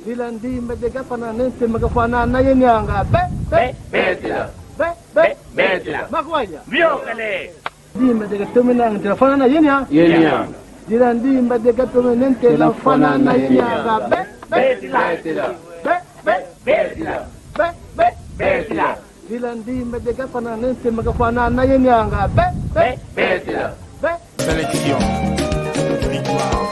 Dilandi medega pananense magafanana yenyanga makwanya Viokale. Dimba de tomenang telefonana yenya Dilandi medega tomenente la fanana yenyanga Dilandi medega pananense magafanana yenyanga Sélection. Victoire.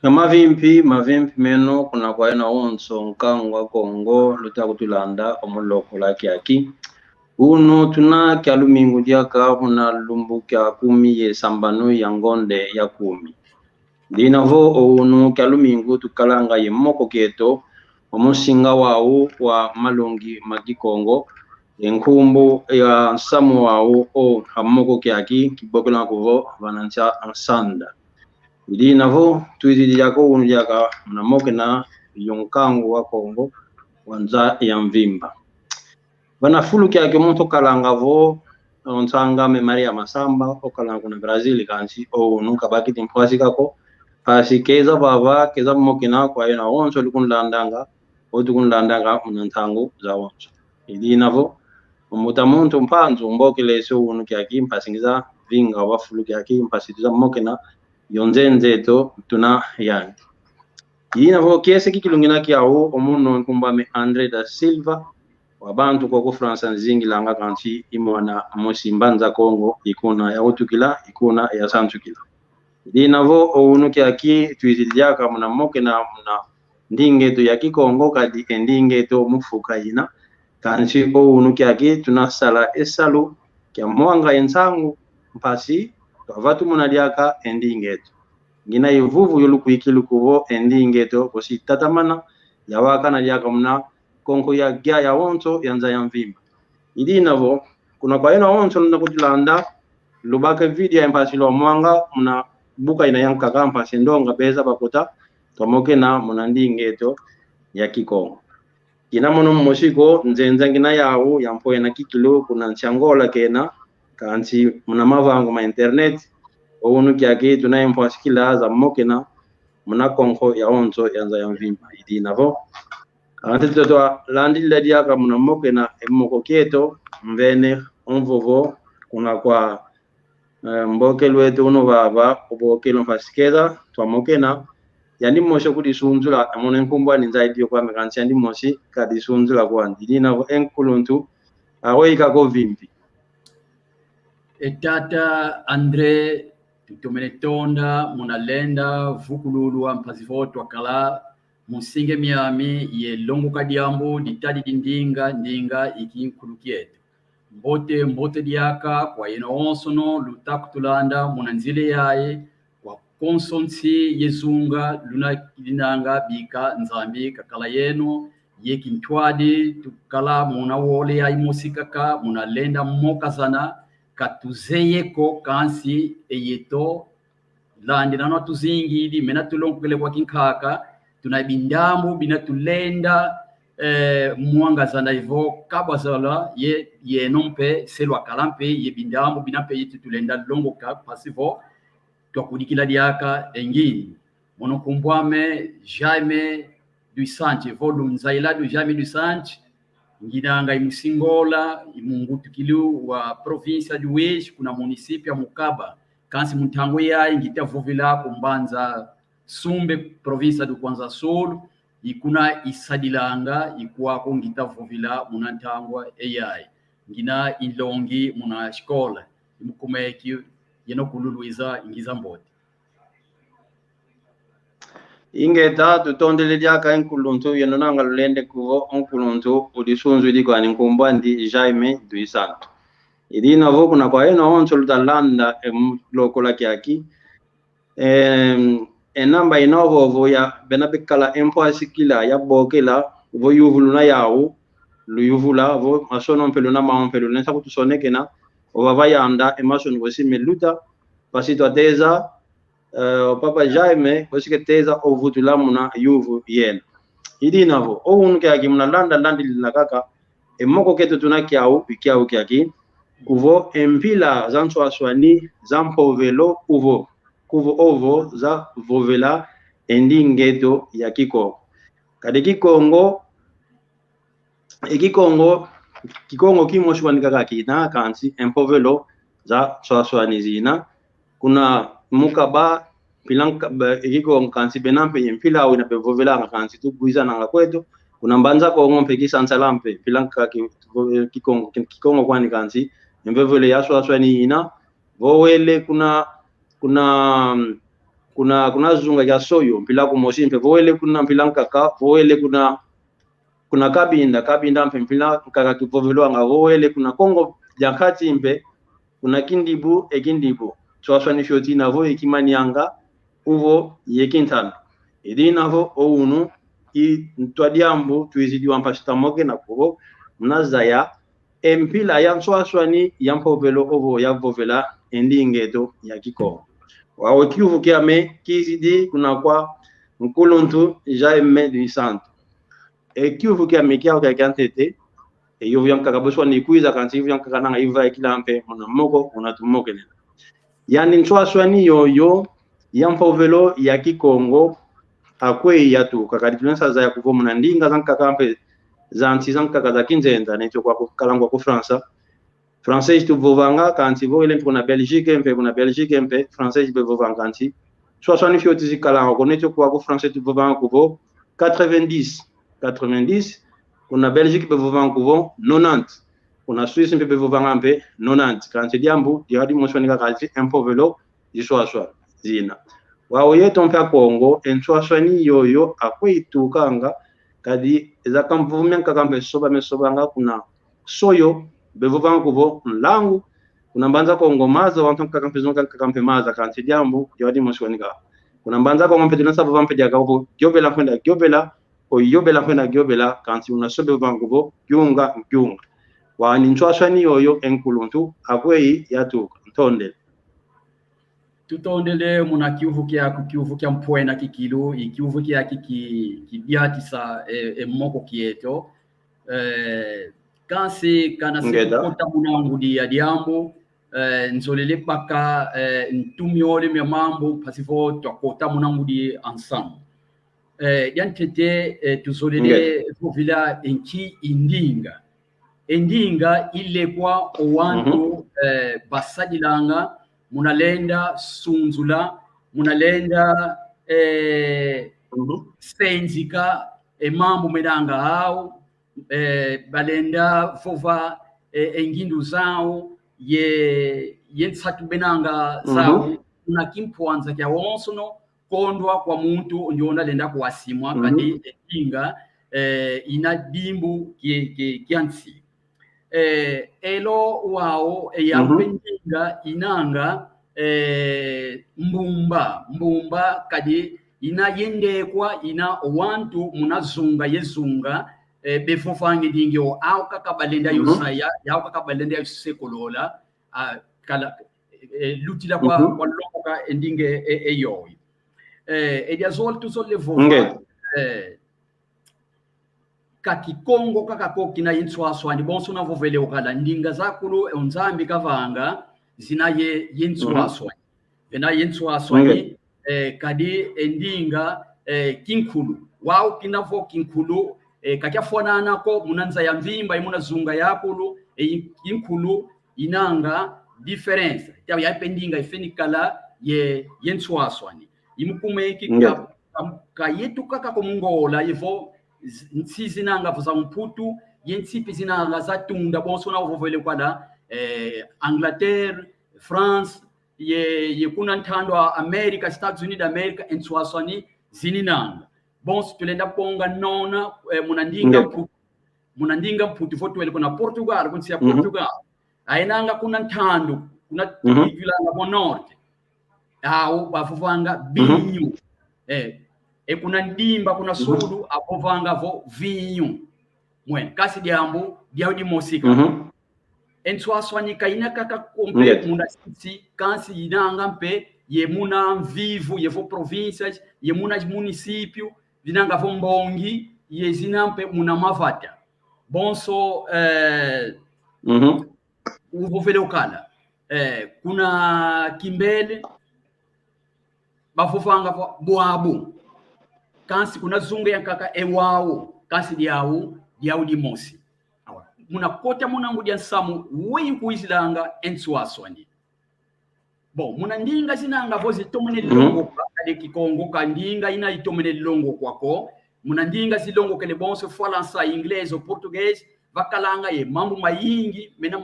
Mavimpi meno kuna kwa ena onso nkangwa Kongo luta kutulanda omuloko laki aki uno tuna kya lumingu diaka huna lumbu kya 10 ye sambano ya ngonde ya 10 dinavo uno kya lumingu tukalanga ye moko keto omusinga wao wa malungi Kikongo enkumbu ya samu wao o hamoko kyaki kibokela kuvo vanancha ansanda Idi navo tuizidi yako unujaka mnamoke na yonkangu wa Kongo wanza ya mvimba. Vanafulu kia kemonto kalanga vo onsanga me Maria Masamba o kalanga na Brazil kansi o nunca bakiti mpwasi kako pasi keza baba keza mmoke na kwa yona onso lukunlandanga o tukunlandanga mnantangu za onso. Idi navo mutamuntu mpanzu mboke leso unukia kimpasingiza vinga wafulu kia kimpasitiza mmoke na NZENZA tuna yani yina vo kiese kikilungina kiao omuno nkumbame André da Silva Wabantu kwa France nzingi langa kanchi imwana mosimbanza Kongo ikuna ya utukila ikuna ya santukila yina vo onuki aki tuizidiaka muna moke na muna ndingeto ya Kikongo kadi ndingeto mufuka ina kanchi onuki aki tunasala esalu kya mwanga ensangu mpasi Vatu munadiaka endingeto. Ngina yuvuvu yolukuikilu kuvo endingeto kosi tatamana yawaka na diaka muna konko ya gya ya onso yanza ya mvimba. Idi navo kuna kwa ena onso na kutulanda lubaka video ya mpasi lo mwanga muna buka ina yanka kampa sendonga beza bakota tomoke na muna ndingeto ya Kikongo. Kina mono mmoshiko NZENZA ngina yao ya mpoye na kikilo kuna Angola kena kansi muna mavangu ma internet onu kyake tunaye mpwasikila za mokena muna konko ya onzo yanza ya mvimba idi navo kanti toto landi lediaka muna mokena moko keto mvene onvovo kuna kwa mbokelwe tuno baba obokelo mpasikeza twa mokena yani mosho kudisunzula amone nkumbwa ni zaidi kwa mekansi andi moshi kadisunzula kwa idi navo enkuluntu awoika ko vimbi TATA André tutomenetonda munalenda vukululwa mpazivoto wakala musinge miami ye longo kadiambu ditadi ndinga ikinkulukiete mbote diaka kwa yeno onsono lutakutulanda munanzile yae kwa konsonsi yezunga luna kidinanga bika nzambi kakala yeno ye kintwadi tukala muna wole ya imusikaka munalenda mokazana katuzeyeko kansi eyeto landi nano tuzingi di mena tulonkele kwa kinkaka tunabindambu binatulenda mwanga zana hivyo kabazala ye nompe selwa kalampe ye bindambu binampe yitu tulenda longo ka pasivo twakudikila diaka engini monokumbwame Jaime du Sanche volume zaila du Jaime du Sanche ngidanga imusingola imungutukilu wa província de Uês kuna município Mukaba kansi muntango yayi ngita vovela kumbanza sumbe province du Kwanza Sul ikuna isadilanga ikuwako ngita vovela munantangwa yayi ngina ilongi muna shkola imukumeki yeno kululuiza ingiza mboti ingeta tutondele diaka enkuluntu yeno nanga lulende kuvo onkuluntu udisunzu idiko aninkumbandi Jaime du Santos idina vo kuna kwa eno onso lutalanda lokola kiaki enamba inovo vo ya benabekala empoasikila ya bokela vo yuvulu na yawu luyuvula vo masono mpelo na maompelo nesa kutusonekena ovava yanda emasono vosi meluta pasito ateza papa Jaime vosi teza ovutula muna yuvu yena idina vo owunu kiaki muna landa landi lilakaka emoko ketu tunakiawu ikiawu kiaki kuvo Mpila za Nswaswani za Mpovelo kuvo ovo za vovela endingeto ya Kikongo kade Kikongo kimoshwanika kaki na kansi Mpovelo za Nswaswani zina kuna mukaba pilanka Kikongo kansi benampe Mpila au na vovela kansi tu buiza nanga kwetu kuna mbanza Kongo mpe kisansalampe pilanka Kikongo kwani kansi Mpovelo ya Nswaswani ina vowele kuna zunga ya soyo Mpila kumosimpe vowele kuna Mpila nkaka vowele kuna kabinda mpe Mpila nkaka kipovelo anga vowele kuna Kongo jakati mpe kuna kindibu Nswaswani shoti na vo ikimani anga uvo yekintana idina vo ounu ntwadiambu tuizidi wampashita moke na kuvo mnazaya Mpila ya Nswaswani ya Mpovelo ovo ya vovela endingeto ya Kikongo wawe kiuvu kiame kizidi kuna kwa nkuluntu Jaime du Santos kiuvu kiame kia ukakantete yuvu yankakabuswa ni kuiza kansi yuvu yankakananga yuva ikilampe muna moko unatumoke nena yani Nswaswani yoyo ya Mpovelo ya Kikongo akwe yatu kakadi tunesa za ya kuvo muna Ndinga zankakampe zanti zankaka za NZENZA necho kwa kalangwa ku français tu vovanga kanti vo ile kuna Belgique mpe français be vovanga kanti 60 fioti zikala ko necho kwa ku français tu vovanga kuvo 90 kuna Belgique be vovanga kuvo 90 kuna Suisse mpe be vovanga mpe 90 kanti diambu yadi moshonika kanti Mpovelo Nswaswani zina wao yeto mpe Kongo Nswaswani yoyo akwetukanga kadi zakamvumya kakambe mesobanga kuna soyo bevovanga kuvo mlangu kuna mbanza Kongo maza wantu kakampe maza kanti jambu yadi moshonika kuna mbanza Kongo mpe tunasa vampe jaga kuvo gyobela kwenda kanti unasobe vovanga kuvo gyunga wani Nswaswani yoyo enkuluntu akwei yatuka ntonde tutondele muna kiuvu kya mpwena kikilu ikiuvu kya kibiatisa moko kieto kansi kana sekota muna ngudi ya diambo nzolele paka ntumiole mya mambo pasifo twakota muna ngudi ensemble yantete tuzolele vovila enki Ndinga ile kwa owantu basadilanga munalenda sunzula munalenda senzika mambo medanga hao balenda vova engindu zao yensatu benanga zao kuna kimpwanza kya wonsono kondwa kwa muntu ndiona lenda kuwasimwa kadi Ndinga ina dimbu kiansi elo wao ya Ndinga inanga mbumba kadi ina yendekwa ina wantu munazunga yezunga befofange dingyo au kakabalenda yosaya yao kakabalenda yosekolola kala lutila kwa lokoka Ndinga eyoyi ediazol tuzole vova Kikongo kakako kina Nswaswani bonso na vovele ukala Ndinga zakulu onzambi kavanga zina Nswaswani bena Nswaswani kadi Ndinga kinkulu wao kinavo kinkulu kakyafonana ko munanza ya mvimba imuna zunga yakulu kinkulu inanga diferença então ya pendinga ifenikala ye Nswaswani imukume ki ka yetu kaka komungola yevo nsizinanga vuza mputu yensipi zinanga za tunda bonso na vovele kwala Angleterre France ye kuna ntando America Estados Unidos America Nswaswani zininanga bonso tulenda ponga nona munandinga mputu votu kuna Portugal kunsia Portugal ainanga kuna ntando kuna igilanga bo norte au bafuvanga binyu kuna ndimba kuna sudu apovanga vo vinyu mwen kasi diambu diaudi mosika Nswaswani kaina kaka kompe muna sisi kansi inanga mpe ye muna vivu ye vo provinces ye muna município vinanga vo mbongi ye zinampe muna mavata bonso uvovele ukala kuna kimbele bafufanga boabu kansi kuna zunga ya kaka ewao kansi diawu di mosi muna kota muna ngudia samu weyi kuizilanga Nswaswani bon muna ndinga zinanga vozi tomene longo kade Kikongo kandinga ina itomene longo kwako muna ndinga zilongo kele bonso falansa inglese o português vakalanga ye mambo mayingi mena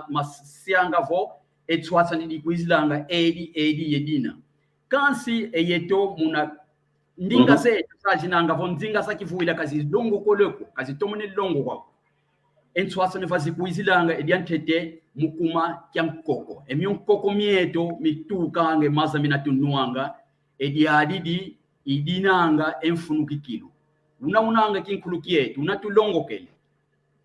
masianga vo Nswaswani di kuizilanga edi yedina kansi eyeto muna ndinga zetu sajinanga vo ndinga sakivuila kazi longo koleko kazi tomene longo kwako Nswaswani vazi kuizilanga ediantete mukuma kyankoko emyonkoko mieto mitukange maza minatunuanga ediadidi idinanga enfunukikilo unanga kinkulukietu unatulongokele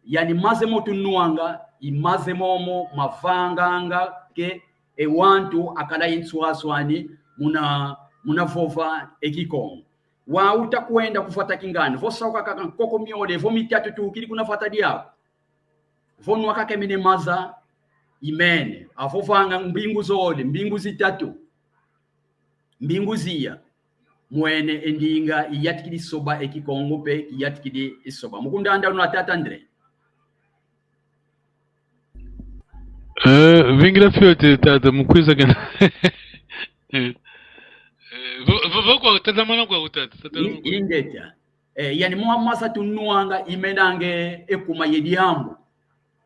yani maze motunuanga imaze momo mavanganga ke ewantu akala Nswaswani muna vova Kikongo wa utakwenda kufuata kingani vosauka kaka nkoko miole vo mitatu tu kili kunafata diabo vonu wakake mine maza imene avovanga mbingu zole mbingu zitatu mbingu zia mwene endinga iyatikidi soba Kikongo pe iyatikidi isoba mukundanda una tata André vingira fiote tata mukwiza kana voko tata mwana kwa utata ingeta yani muhamasa tunuanga imenange ekuma yediambo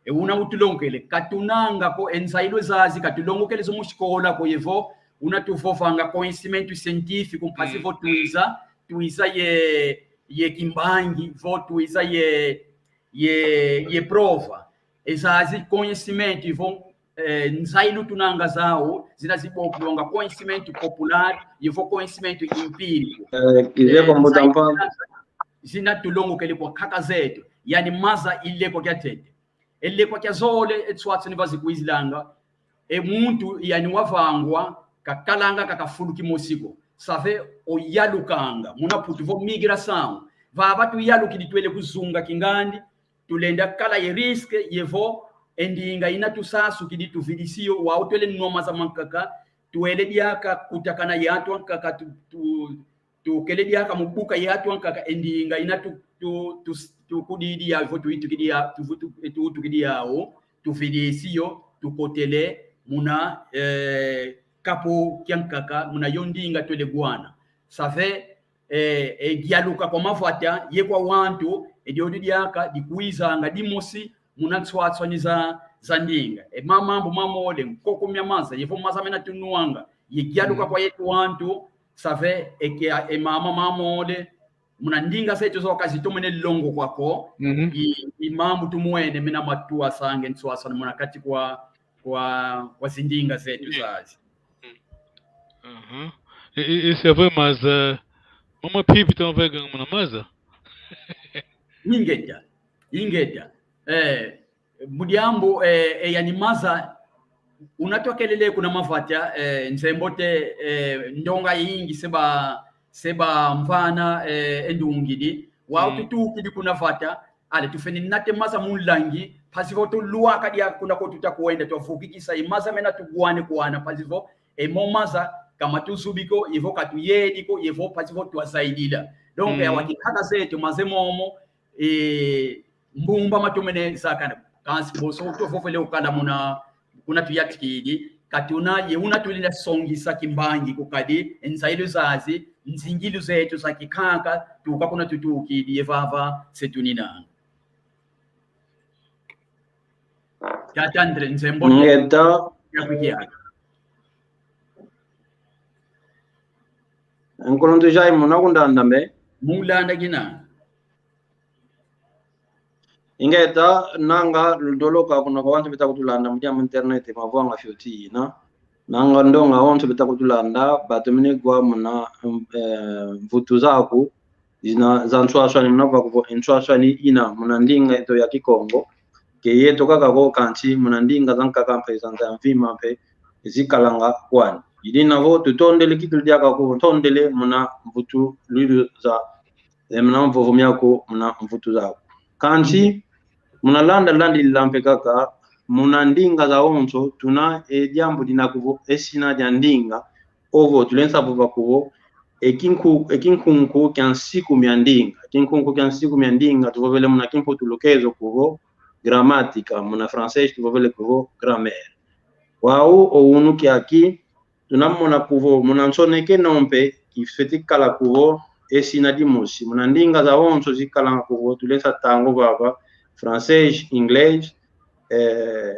una utulongele katunanga ko ensailo zazi katulongokele zo mushikola ko yevo una tuvovanga conhecimento científico mpasivo tuiza ye kimbangi vo tuiza ye prova ezazi conhecimento vo nsailo tunanga zao zinazibopulonga conhecimento popular yevo conhecimento empírico zinatulongokele kwa kaka zetu yani maza ileko kyatete elle kwa kyazole Nswaswani vazi kuizilanga muntu yani wavangwa kakalanga kakafuluki mosiko save oyalukanga muna putu vo migração vava tu yaluki ditwele kuzunga kingandi tulenda kala ye risque yevo endinga ina tusasu kidi tuvidisio wa utwele noma za mankaka tuele diaka kutakana yatu ankaka tu kele diaka mubuka yatu ankaka endinga ina tu kudidi ya vo tuitu kidi ya tu kidi yao tu vidisio tu kotele muna kapo kyankaka muna yondinga twele guana save gialuka kwa mafata ye kwa wantu ediodi diaka dikuizanga dimosi muna Nswaswani za ndinga mamambo mamole nkoko myamaza yevo maza mena tunuanga ye gialuka kwa yetu wantu save mama mamole muna ndinga zetu zo kazitomene longo kwako imambo tumuene mena matua sange Nswaswani muna kati kwa zindinga zetu zazi esse avô mas mama pipi tão vegano muna maza ingeta mudiambo yani maza unatokelele kuna mafata nzembote ndonga yingi seba mfana endungidi wa tutukidi kuna fata ale tufeni nate maza mulangi pasivo to luwa kadia kuna ko tutakwenda tofukikisa imaza mena tugwane kuana pasivo mo maza kama tusubiko yevo katuyediko yevo pasivo twasaidila donc ya wakikaka zetu mazemomo mbumba matumene sakana kansi boso to fofele ukala muna kuna tuyatikidi katuna yeuna tulina songisa kimbangi kukadi enzailu zazi nzingilu zetu za kikanka tuka kuna tutukidi yevava setunina Tata André nzembo ngeta yakukia enkolonto Jaime nakundanda mbe mulanda gina ingeta nanga doloka kuna kwa wantu bita kutulanda mja internet mavwanga fyoti nanga ndonga wantu bita kutulanda batumine gwa muna vutu zaku zina za Nswaswani mnava kuvo Nswaswani ina muna Ndinga eto ya Kikongo ke yeto kaka ko kanchi muna Ndinga zanka kampe zanza mfima mpe zikalanga kwani idina ho tutondele kitu diaka ko tondele muna vutu lidu za muna mvovo myako muna vutu zako kanchi muna landi lampe kaka muna Ndinga za onso tuna jambo dinakuvo esina ja Ndinga ovo tulensa bova kuvo ekinkunku kyansiku mya Ndinga ekinkunku kyansiku mya Ndinga tuvovele muna kimpo tulokezo kuvo gramatika muna francais tuvovele kuvo grammaire wao ounuki aki tunamona kuvo muna nsoneke nompe ifeti kala kuvo esina dimusi muna Ndinga za onso zikala kuvo tulensa tango baba francais inglês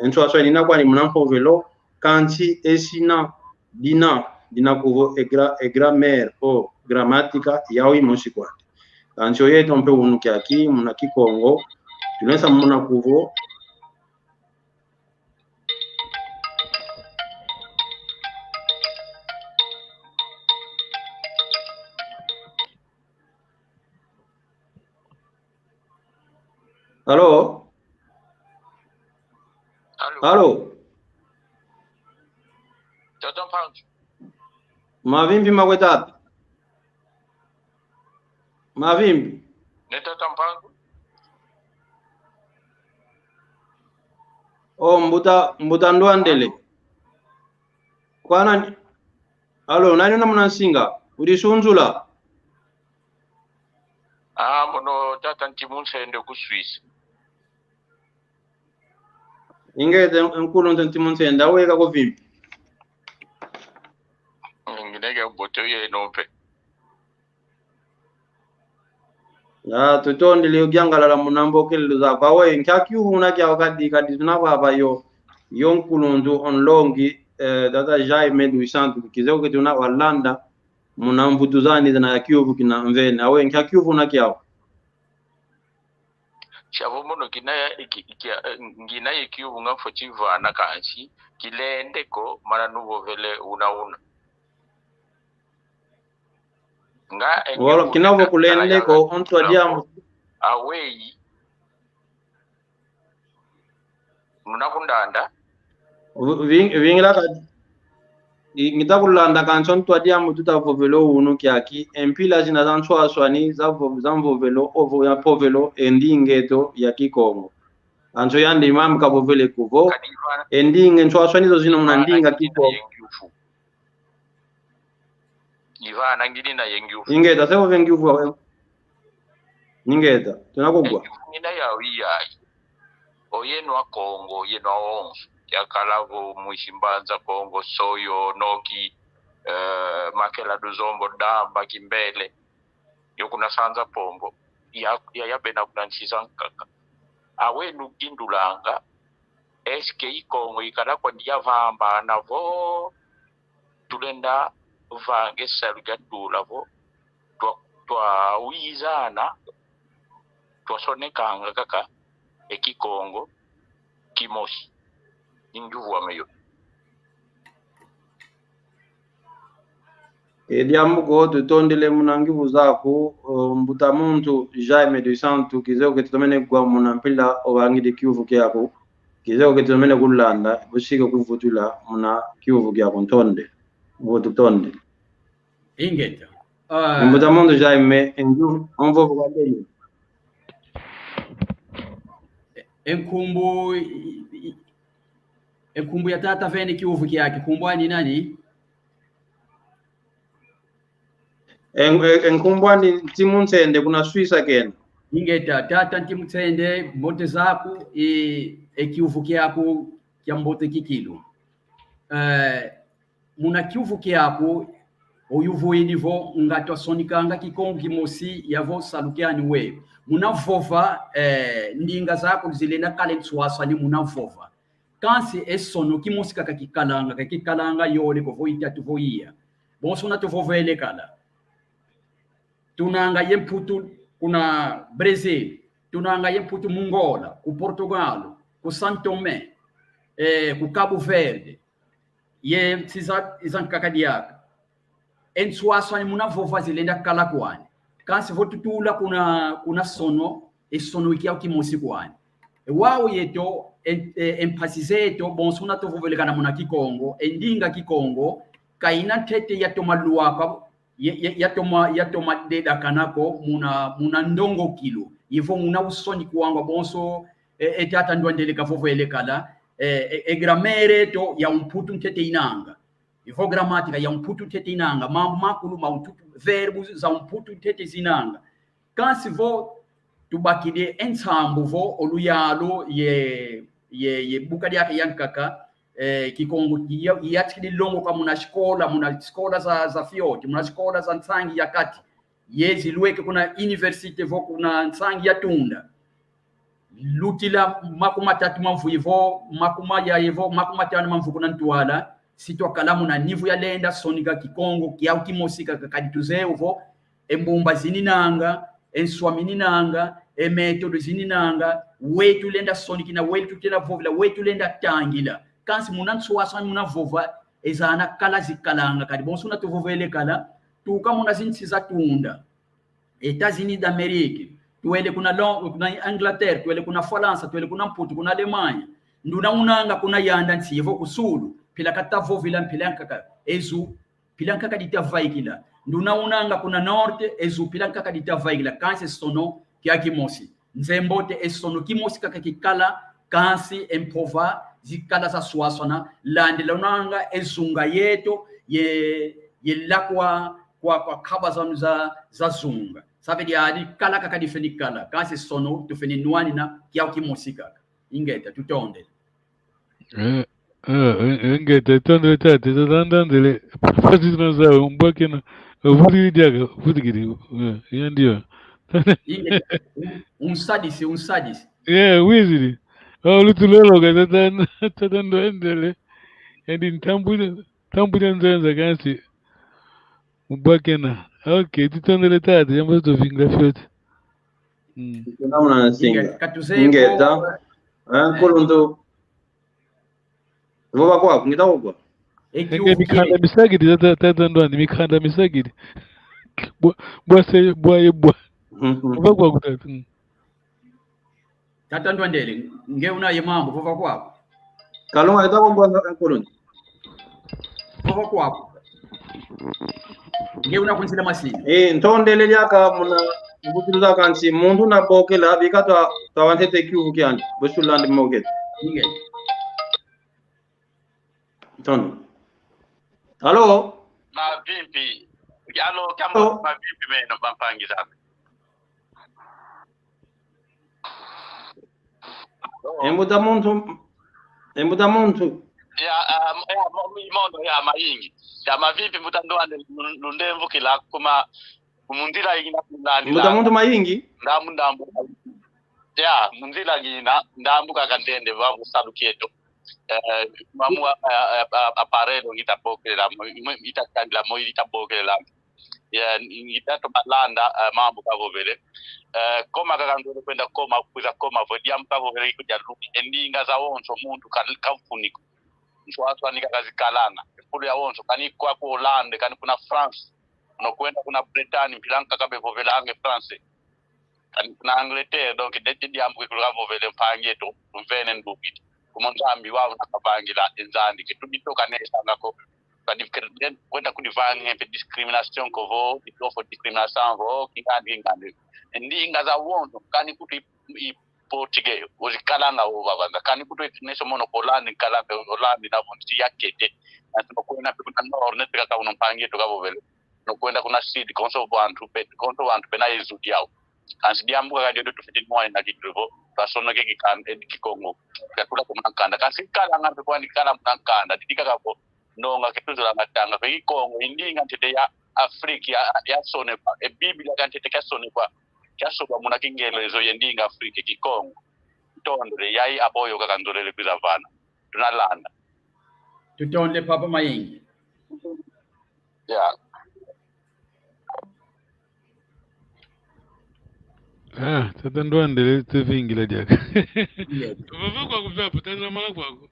Nswaswani na kwani muna Mppovelo kanchi esina dina kuvo grammaire o gramatica yao imosi kwa kanchi yetu mpe unuki aki muna Kikongo tunesa muna kuvo Halo Tata Mpanzu mavimbi makwetatu mavimbi ne Tata Mpanzu o mbuta ndwandele kwana halo nani na mnansinga ulisunzula muno Tata Ntimunsende ku Swiss ingete enkulu Ntimunsende aweka ko vimbi ngineke ubote ye nompe tutondele ugyangalala munambokelelo za kwawe nkakyuna kya kadi tunababa yo yonkulundu onlongi Tata Jaime du Santos kizeo ketuna Walanda munamvutuzani na yakyuvu kina mvene awe nkakyuna kyao shavo muno ngina yekyuvu ngafo chivana kanchi kilendeko mana nuvovele una nga wala kinavo kulendeko onto adiamu aweyi munakundanda vingila kadi ngitakulanda kanson to adiamu tutavovelo unuki aki Mpila zina za Nswaswani za mvovelo ovo ya Mpovelo endingeto ya Kikongo anzo yandi imam kabovele kuvo endinge Nswaswani zo zina muna Ndinga Kikongo ivana ngini na yengyufu ingeta sebo vengyufu wawe ingeta tunakogwa ngina ya wiyayi oyenwa Kongo yenwa onso yakalavo muishimbanza Kongo soyo noki makela duzombo damba kimbele yokuna sanza pombo ya bena kunanchiza nkaka awenu kindulanga eske ikongo ikala kwa ndiya vamba navo tulenda vange saluga dulavo twa wizana twa sonekanga kaka ekikongo kimosi injuvu wameyo ediamuko tutondele munangivu zaku mbuta muntu Jaime du Santos kizeo ketomene gwa muna Mpila obangide kiuvu kyako kizeo ketomene kulanda bushike kuvutula muna kiuvu kyako ntonde votu tonde ingeta mbuta muntu Jaime enju onvo bwaleyo enkumbu ya tata vene kiuvu kyake kumbwani nani enkumbwani Ntimunsende kuna Swissa kena ingeta tata Ntimunsende mbote zaku kiuvu kyako kiambote kikilo muna kiuvu kiapo oyuvo enivo ngato sonikanga Kikongo kimosi yavo salukiani we muna vova ndinga zako zilenda kale Nswaswani muna vova kansi esono kimosi kakikalanga yole ko voita tu voia bonsona to vovele kala tunanga yemputu kuna Brazil tunanga yemputu Angola ku Portugal ku Santo Tomé ku Cabo Verde ye siza izankakadiaka Nswaswani muna vova zilenda kala kwani kansi votutula kuna sono esono ikia kimosi kwani wao yeto empasizeto bonsuna to vovelekana muna Kikongo endinga Kikongo kaina tete yatoma luaka yatoma deda kanako muna ndongo kilo yivo muna usoni kuangwa bonso etata ndwandeleka vovelekala gramere to ya umputu ntete inanga ivo gramatika ya umputu ntete inanga mambo makulu maututu verbo za umputu ntete zinanga kansi vo tubakide ensambu vo oluyalo ye bukadi yake yankaka Kikongo yatili longo kwa muna skola za fioti muna skola za nsangi ya kati yezi luweke kuna university vo kuna nsangi ya tunda lutila makuma tatu mamvu yivo makuma ya yivo makuma tano mamvu kuna ntuala sitwa kalamu na nivu ya lenda sonika Kikongo kiau kimosika kakadituze uvo embumba zininanga enswamini nanga emetodo zininanga wetu lenda soniki na wetu tena vovla wetu lenda tangila kansi muna Nswaswani muna vova ezana kala zikalanga kadi bonsuna to vovele kala tuka muna zinsiza tunda États-Unis d'Amérique tuele kuna Angleterre tuele kuna Faransa tuele kuna Mputu kuna Alemanya nduna unanga kuna yanda nsivo kusulu pila katavovila mpila nkaka ezu pila nkaka ditavaikila nduna unanga kuna norte ezu pila nkaka ditavaikila kansi sono kia kimosi nzembote esono kimosi kaka kikala kansi empova zikala za Nswaswana landela unanga ezunga yeto ye lakwa kwa kaba za zunga sabe diadi kala kaka difeni kala kansi sono tufeni nwani na kia kimosi kaka ingeta tutonde ingeta tonde tate tandandele pasi tunaza umbake na vudi diaga vudi gidi yandio ingeta unsadisi wizidi lutulolo ga tatando endele edi tambudi NZENZA kansi umbake na okay tutondele tate yamba to fingra fiot namna nasinga katuzepo ingeta kulundu vova kwa ngita kwa mikanda misagidi tatandwani mikanda misagidi bwase bwaye bwa vova kwa kutatu tatandwandele nge unaye mambo vova kwako kalunga ita kwa kulundu vova kwako nge unakunsila masini ntondele lyaka muna ngutuluza kansi muntu na bokela bika tawantete kiuvu kyani bosulandi moget nge ton halo mavimbi yalo kama mavimbi meno bampangiza embuta muntu ya imondo ya mayingi ya mavipi mutandoane lundemvu kila kuma mundira ingina kunani embuta muntu mayingi ndambu ya mundira ngina ndambu kakandende babu salukieto mamu aparelo ngitapokela itakandila mo itapokela ya ngitato balanda mambo kavovele koma kakandole kwenda koma kuza koma vodia mkavovele kuja luki endinga za wonso muntu kafuniko Nswaswani kakazikalana ikulu ya wonso kani kwa Holland kani kuna France nokwenda kuna Britain mpilanka kabevovelange France kani kuna Angleterre donc dete diambu ikulu kavovele mpangeto mvene ndubiti kumonzambi wao nakavangila enzandi kitubitoka nesa ngako kadi kwenda kudivange pe discrimination kovo itofo discrimination vo kingandi endinga za wonso kani kuti Portuguese uzikalanga ubabanza kani kuto neso mono Holland kalanga Holland na bonti yakete natuma kuna kuna norne peka ka unompangie to kabovele no kwenda kuna seed konso Wabantu pe na izudi yao kansi diambu kaka dio tufiti mwa na kituvo basona ke Kikongo kakula kumankanda kansi kala ngambe kwa nikala mnankanda didika kapo nonga ketuzula matanga pe Kikongo indinga ntete ya Afrika ya sone kwa Biblia kantete ka sone kwa kyasoba muna kingelezo yendinga Afrika Kikongo tondre yai aboyo kakandolele kuzavana tunalanda tutonde papa mayingi yeah. Tata Ndwandele tevingila diaka. Baba kwa kuvya putaza mala kwako.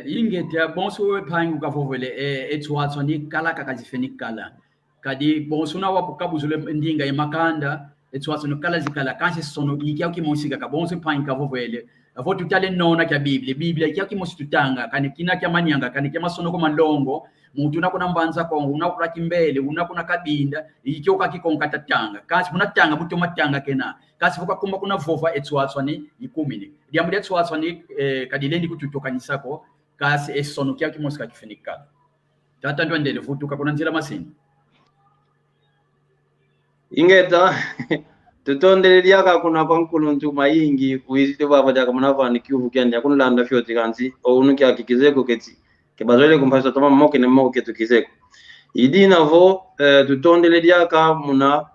Ingeti ya bonso we pangu kavovele Nswaswani kala kakazifeni kala. Kadi bonso na wapu kabuzule Ndinga ya makanda Nswaswani kala zikala kanse sono ikia ukimosika ka bonso pangu kavovele. Avo tutale nona kia Biblia ikia ukimosi tutanga kani kina kia manyanga kani kia masono kwa malongo mutu unakuna mbanza kongo unakula kimbele unakuna kabinda ikia uka Kikongo katatanga kasi unatanga mutu matanga kena kasi fuka kumba kuna vova Nswaswani ikumini diamu dia Nswaswani kadilendi kututoka nisako kasi esono kia ukimosi kakifinika tata Ndwandele vutuka kuna nzila masini ingeta tutondele diaka kuna kwankuluntu mayingi kuizite baba diaka munavani kiuvu kyanja kunlanda fyoti kanzi ounuki akikizeko keti kebazole kumpasa toma moke ne moke tukizeko idina vo tutondele diaka muna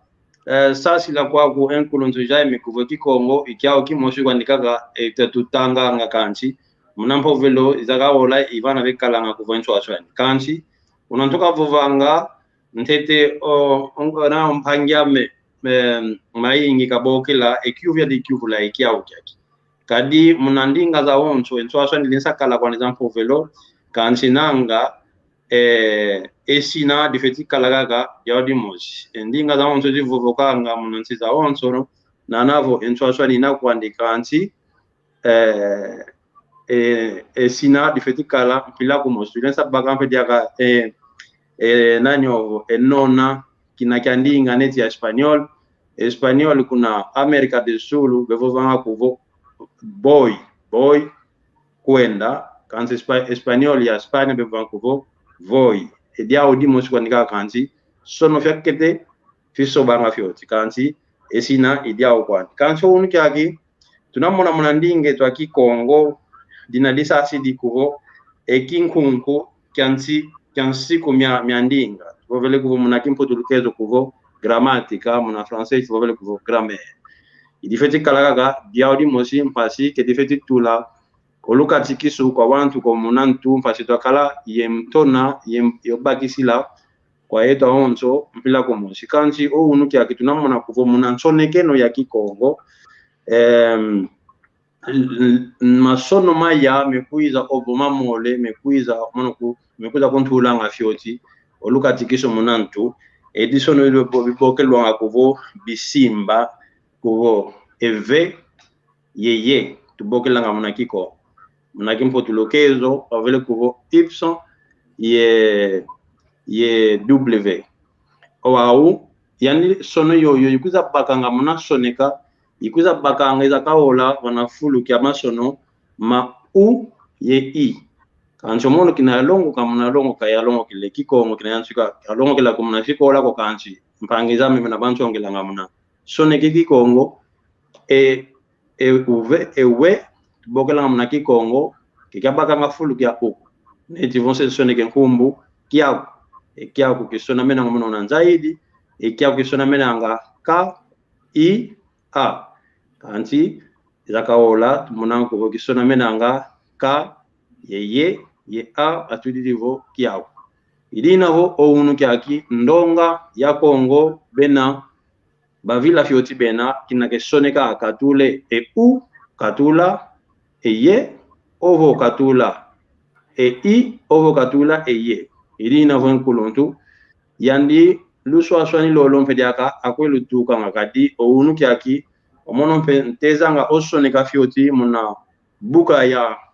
sasi la kwaku enkuluntu Jaime kuvo Kikongo ikyao kimoshi kwandikaga tutanga nga kanchi muna Mppovelo izakaola ivana bekalanga kuvo Nswaswani kanchi unantoka vovanga ntete na mpangyame mayingi kabokela ekyuvya dikyuvula ikyao kyaki kadi munandinga za oncho Nswaswani linsakala kwa nizam Mppovelo kansinanga esina difeti kalagaga yaudi moshi ndinga za oncho zivovokanga munansi za oncho no nanavo Nswaswani na kuandika ansi esina difeti kala Mpila kumoshi lensa bagampe diaka nanyo nona kina kyandinga neti ya Espanyol kuna America del Sur bevovanga kuvo boy kwenda kanzi Espanyol ya Spanya bevovanga kuvo voy edia audimo sikwanika kanzi sono fyakete fiso banga fyoti kanzi esina edia okwani kanso unki aki tunamona munandinge twa Kikongo dinalisa asidi kuvo ekinkunku kyansi kumya ndinga vovele kuvo muna kimpotulukezo kuvo gramatika muna français vovele kuvo grammaire idifeti kalagaga diaudi mosi mpasi ke difeti tula oluka tikisu kwa wantu kwa munantu mpasi twakala yemtona yobakisila kwa yeto onzo Mpila kumosi kanchi ounuki akitunamona kuvo muna nsonekeno ya Kikongo masono maya mekuiza oboma mole mekuiza monoku mekuza kontula nga fyoti oluka tikiso munantu edisono ile bokelwa nga kuvo bisimba kuvo eve yeye tubokela nga muna Kikongo muna kimpotulokezo avele kuvo ipson ye w oau yani sono yoyo ikuza bakanga muna soneka ikuza bakanga izakaola wanafulu kia masono ma u ye i kancho mono kina longo kamuna longo kaya longo kile Kikongo kina yansuka longo kila kumuna shikola ko kanchi mpangiza mimi na bantu ongela ngamuna sone Kikongo we bokela ngamuna Kikongo kikabaka ngafulu kia u neti vonse sone kenkumbu kia kisona mena ngamuna unanzaidi kia kisona mena nga ka i a kanchi izakaola munanko kisona mena nga ka ye a atudidivo kiao idinavo ounu kyaki ndonga ya Kongo bena bavila fyoti bena kina kesoneka akatule u katula ye ovo katula i ovo katula ye idinavo nkuluntu yandi Nswaswani lolo mpediaka akwelu tuka ngakadi ounu kyaki omono mpenteza nga osoneka fyoti muna buka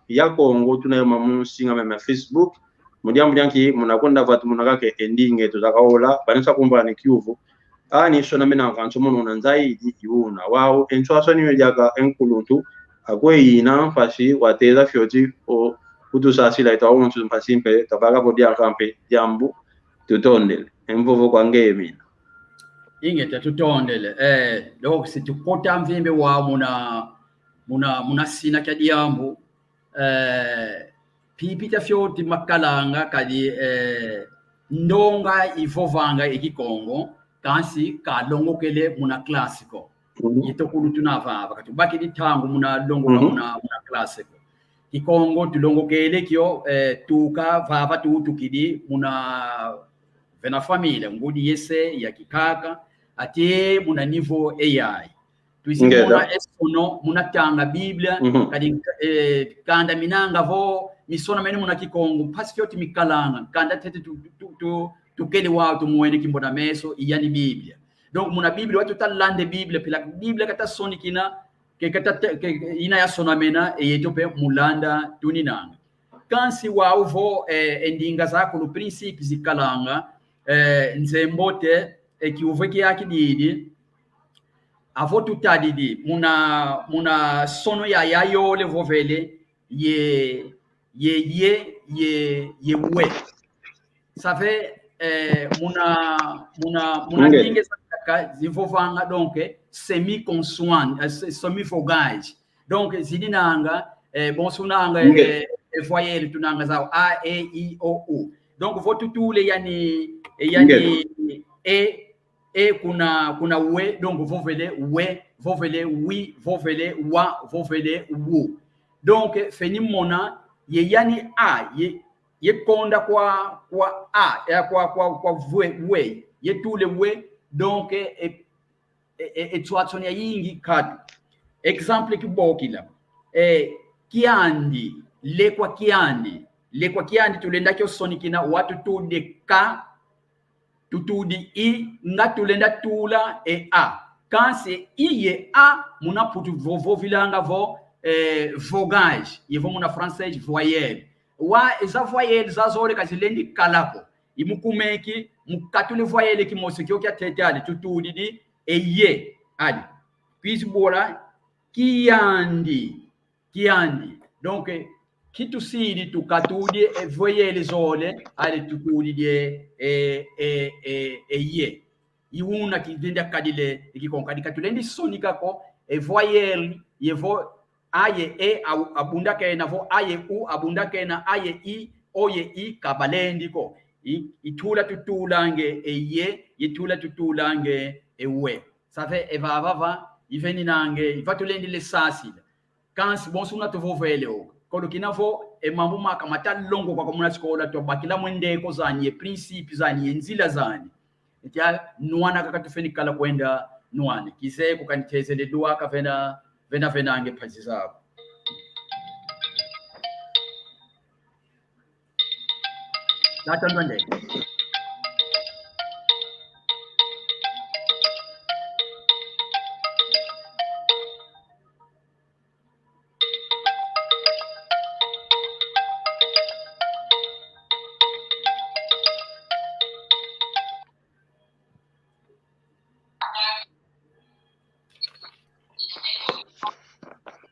ya Kongo tunayo mamusinga mema Facebook mudiambu yanki munakonda vatu munakake endinge tuzakaola banisa kumba ni kiuvu ani sona mena kanso mono nanzaidi yuna wao Nswaswani yaka enkuluntu akweyina mpasi wateza fyoti o kutusasila ita onsu mpasi mpe tabaga bodia kampe jambu tutondele emvovo kwa ngemina ingeta tutondele donc situkota mvimbe wa muna sina kya diambu pipita fyoti makalanga kadi ndonga ivovanga Kikongo kansi kalongokele muna classico yitokulu tunavava kati baki ditangu muna longoka muna classico Kikongo tulongokele kyo tuka vava tukidi muna vena familia ngudi yese ya kikaka ati muna niveau AI tuisi muna esono muna tanga Biblia kadi kanda minanga vo misona meni muna Kikongo pasi fyoti mikalanga kanda tete tukeli watu muwene kimbona meso iyani Biblia donc muna Biblia watu talande Biblia pila Biblia kata sonikina ina ya sona mena yetope mulanda tuninanga kansi wa uvo endinga zako no principe zikalanga nzembote kiuveki yaki didi avo tutadidi muna sono ya yole vovele ye we ça fait muna ninge saka zivovanga donc semi consonant semi fogage donc zidinanga bon sunanga voyelle tunanga za a e i o u donc votu tule yani kuna we donc vovele wi vovele wa vovele wu donc feni mona ye yani a ye konda kwa a ya kwa we ye tule we donc etwatsonia yingi kadu exemple kibokila kiandi lekwa kiandi tulenda kyo sonikina watu tude ka tutudi i nga tulenda tula a kanse iye a muna putu vovilanga vo vogage yevo muna français voyelle wa eza voyelle zazole kazilendi kalako imukumeki mukatule voyelle kimose kyo kya tetale tutudi di ye ali puis bola kiandi donc kitu sidi tukatudi voyelle zole ali tutudi die ye iuna kidenda kadile ikikonkadi katulendi sonika ko voyelle yevo aye abunda kena vo aye u abunda kena aye i oye i kabalendi ko itula tutulange ye itula tutulange we ça fait eva iveni nange ivatulendi le sasila kansi bonsuna to vovele o kodo kinavo mambo makamata longo kwa komuna skola to bakila mwendeko zanye principe zanye nzila zanye etia nuana kakatufeni kala kwenda nuane kise kukaniteze le dua ka vena ange phazi zabo Tata Ndwande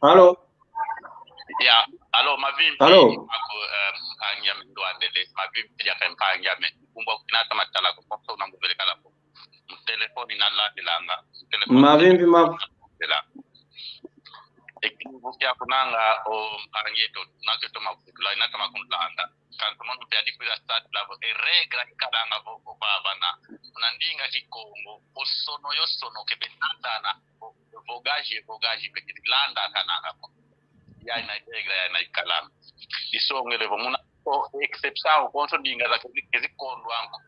Halo. Ya, halo mavimbi. Halo. Ako pangya mndwandele mavimbi ya pangya me. Kumba kinata matala ko so na ngubele kala ko. Telefoni na la dilanga. Mavimbi ekibu kya kunanga o pangeto naketo mabula inata makunlanda. Kanto mondo pe adikuza start level regra kalanga bo baba na. Ndinga Kikongo osono yosono kebenanda na vogaji pekilanda kananga ko. Ya ina regra ya ina kalama. Isongele bo muna o exception konso Ndinga za kezikondo anko.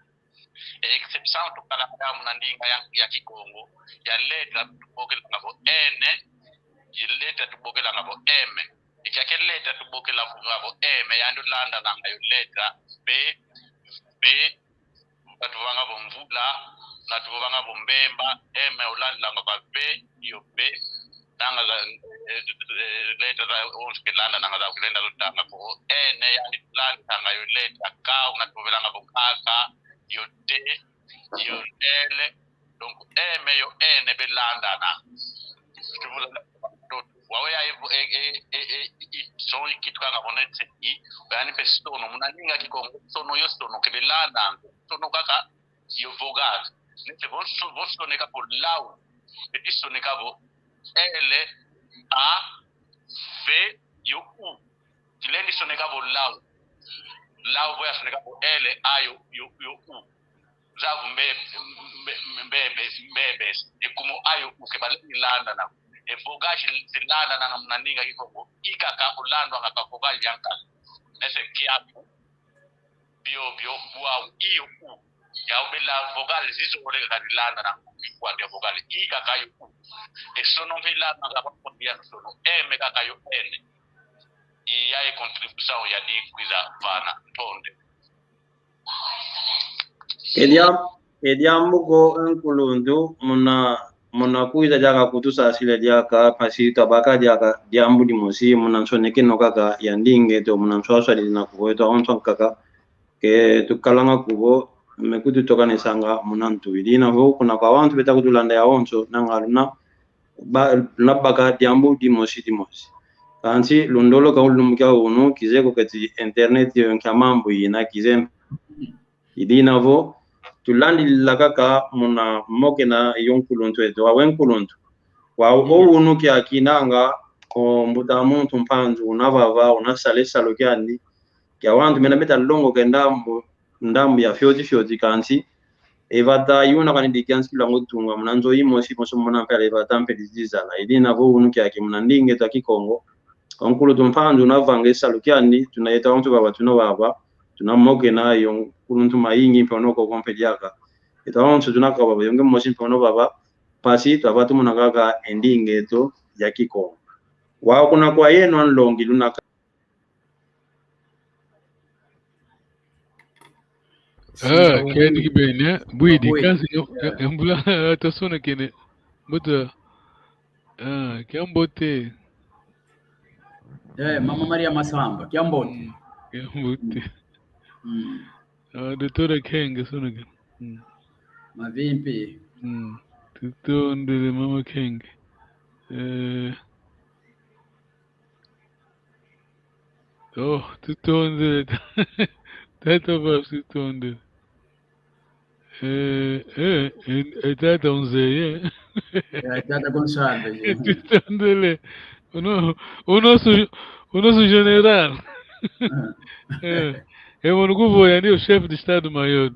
Exception to kalanga muna Ndinga ya Kikongo ya letra tubokela ngabo n letra tubokela ngabo m ikyake letra tubokela ngabo m yandu landa nanga yo letra b batuvanga bomvula natuvanga bombemba m ulanda ngaba b yo b nanga za letra za onke landa nanga za kulenda lutanga ko n yandu landa nanga yo letra k unatuvela ngabo kaka yo d yo l donc m yo n belanda na wawe ya so ikitwanga bonetse yani pestono muna Ndinga Kikongo sono yosono kebelanda sono kaka yo vogal nete vosso neka por lau petiso neka vo ele a v yo u tilendi soneka vo lau voya soneka vo ele a yo u zavu mbebe e como ayo u ke bale landa na e fogashi landa na mnaninga Kikongo ikaka ulando ngaka fogashi yanka nese kiapu bio buau iyo u ya ubela vogal zizo ole kadilanda na kwa dia vogal ikaka yo u e sono vila na ngaka podia sono me kaka yo ene iya e contribution ya di kwiza vana tonde Ediambuko enkulundu muna kuiza jaka kutusa sile jaka pasi tabaka jaka diambudi musi muna nsoneke no kaka ya Ndinga to muna Nswaswani na kubo to onson kaka ke tukalanga kubo mekutu toka nesanga muna ntuidina ho kuna kwa wantu beta kutulanda ya onso nangaluna baka diambudi musi kansi lundolo ka ulumkia unu kizeko kati internet yo nkamambu ina kizem idina vo tulandi lakaka muna mokena yonkuluntu eto awenkuluntu wa unu kya kinanga ko mbuta muntu mpanzu unavava unasale salo kyandi kya wantu mena meta longo ndambu ya fyoti kansi evata yuna kani dikansi lango tunga mnanzo imosi moso mona mpele evata mpele dizala idina vo unu kya kimuna Ndinga to Kikongo onkulu tumpanzu unavanga salo kyandi tunayeta wantu baba tunobaba tunamokena yonkuluntu mayingi mponoko kompediaka itaonso tunaka baba yonge mosi mpono baba pasi twabatu munagaga Ndinga to ya Kikongo wa kuna kwa yeno anlongi lunaka kedi bene buidi kasi embula tasona kene buta kiambote Mama Maria Masamba kiambote doutora Kenge sonaga mavimpi tutondele mama Kenge tutondele tata bas tutondele tata unzeye Tata Gonçalves tutondele o nosso general é o novo é o chefe de Estado Maior.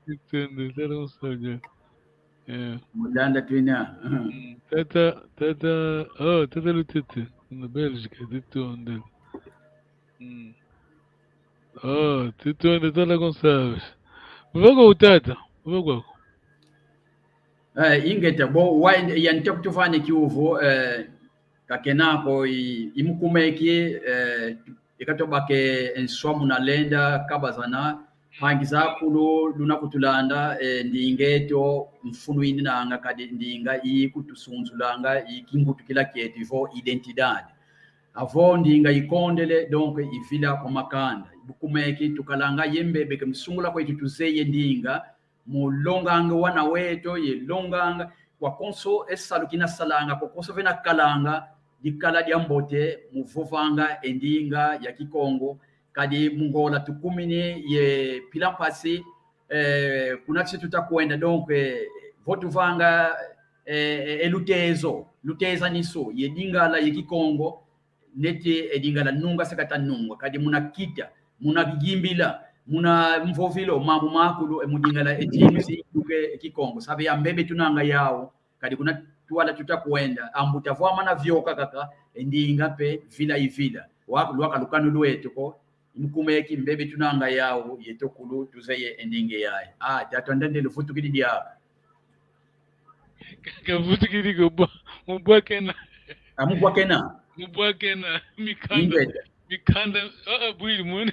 Entendo, era um sonho. Mudando a twina. Tata Lutete, na Bélgica, Tituande. Tituande, Tata Gonçalves. Vou Tata, vou. Ingeta, bo, why yantok tufani kiuvo, kakenako imukumeki, ikatobake enswamu na lenda kabazana hangiza kulo luna kutulanda Ndingeto mfunu inanga kadi Ndinga kutusunzulanga ikingutu kila kietu identidade avo Ndinga ikondele donc ifila kwa makanda bukumeki tukalanga yembebe kemsungula kwa itutuzeye Ndinga mulonganga wana weto ye longanga kwa konso esalukina salanga kwa konso vena kalanga dikala diambote muvovanga Ndinga ya Kikongo kadi mungola tukumini ye pila pasi kunatsi tutakwenda donc votuvanga luteza niso ye Ndingala ye Kikongo neti Ndingala nunga sekata nunga kadi munakita munagimbila muna Mpovelo mamu makulu mudingala ejimsi duke Kikongo sabe ya mbebe tunanga yao kadi kuna tuwala tutakwenda ambuta vwa na vyoka kaka Ndinga pe vila waka lukanu lwetu ko mkumeki mbebe tunanga yao yetokulu tuzeye Ndinga yae tatondende lufutu kidi dia kafutu kidi go mubwakena mubwakena mikanda bwili mwene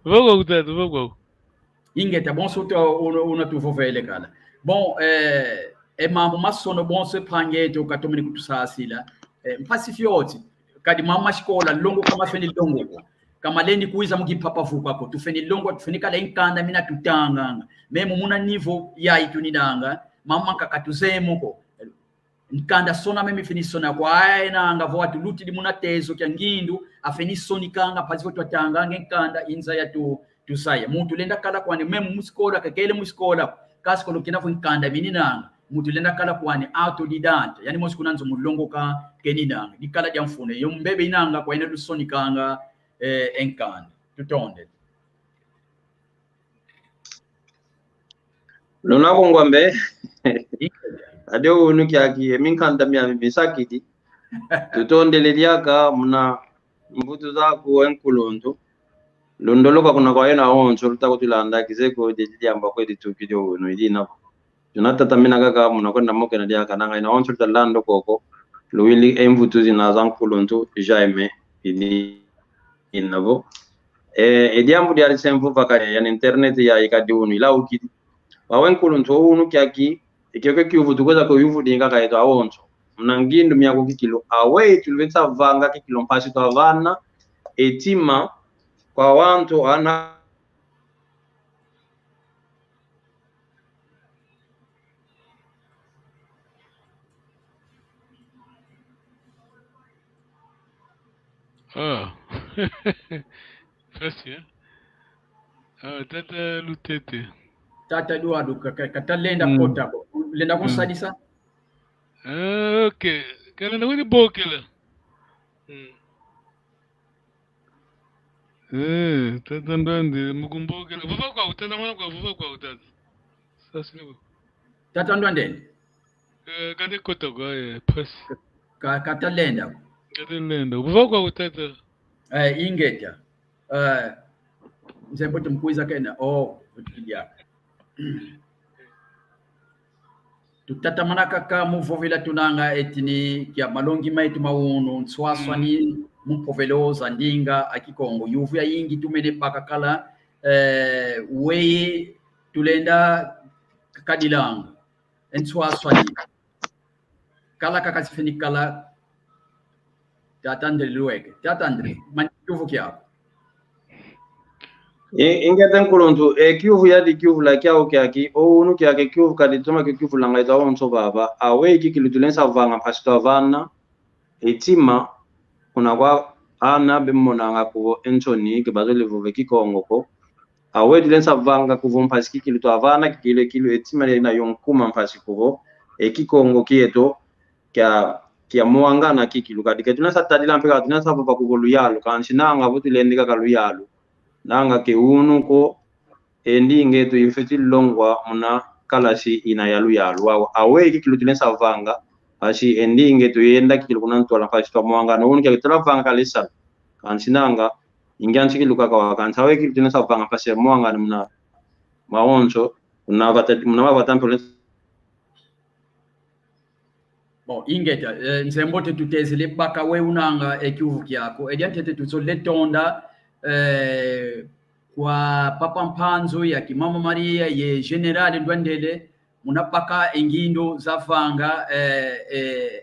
Vou Ingeta bon soto una tu vovele kala bon mamu masono bon se prangeto katomini kutusasila mpasifioti kadi mama shikola longo kama feni longo kama lendi kuiza mugipapa vuka ko tufeni longo tufeni kala inkanda mina tutanga memu muna nivo ya itunidanga mama kakatuzemo ko nkanda sona meme finisona kwa aina angavo watu luti di muna tezo kya ngindu afenisoni kanga pazivo twatanga nkanda inza ya tu tusaya muntu lenda kala kwani memu musikola kakele musikola kasikolo kinafu nkanda bininanga muntu lenda kala kwani autodidacte yani mosi kunanzo mulongo ka keninanga dikala jamfune yo mbebe inanga kwa ina lusoni kanga enkanda tutonde lona kongwambe adio unuki aki minkanda mya misakiti tutondele lyaka muna mbutu zako enkulundu londoloka kuna kwa yena oncho lutakutulanda kizeko jejiyamba kwedi tukidio uno ilina tunatata mina kaka muna kwenda moke na lyaka nanga ina oncho lutalando koko luwili embutu zina zankulundu Jaime ini inavo ediambu diari semvu vakare yani internet ya ikadi unu ila ukidi wawenkulundu unu kyaki ikyoke kyuvu tukoza ko yuvu dinga kaito awoncho mnangindu miyako kikilo awe tulvetsa vanga kikilo mpasi to avana etima kwa wantu ana Fasi tata lutete tata duadu katalenda kota lenda konsadisa okay kala na wini bokela tata ndwande mukumbokela vuva kwa utata mwana kwa vuva kwa utata sasa nibo tata ndwande kade kota kwa pasi katalenda vuva kwa utata ingeta nzembo tumkuiza kena tukidia tutata manaka ka muvovela tunanga etini kya malongi maitu mauno Nswaswani Mpovelo za Ndinga akikongo yuvu ya ingi tumene bakakala weye tulenda kadilanga Nswaswani kala kakasifini kala tata André luweke tata André manjuvu kya ingeten kuluntu kyuvu yadi kyuvu la kyao kyaki unu kyake kyuvu kaditoma kyuvu la ngaita onso baba awe kikilitulensa vanga pasito avana etima kuna kwa ana bemona ngakubo entoni kebazo levuve Kikongo ko awe dilensa vanga kuvo mpasi kikilitu avana kikile kilo etima na yonkuma mpasi kuvo Kikongo kieto kya muangana kikilu kadike tunasa tadila mpeka tunasa papa kuvo luyalo kanshinanga vutu lendika kaluyalo nanga ke unu ko endinge to yifeti longwa muna kalasi ina yalu awe kikilutilensa vanga asi endinge to yenda kikilukunantu ala fasi to mwanga no unu kya vanga kalisa kansinanga ingyansi kiluka kwa kansa awe kikilutilensa vanga fasi mwanga muna maoncho muna vatampo ingeta nsembote tutezele baka we unanga ekyuvu kyako ediantete tuzoletonda kwa papa mpanzo ya kimama Maria ye general Ndwandele munapaka engindo zavanga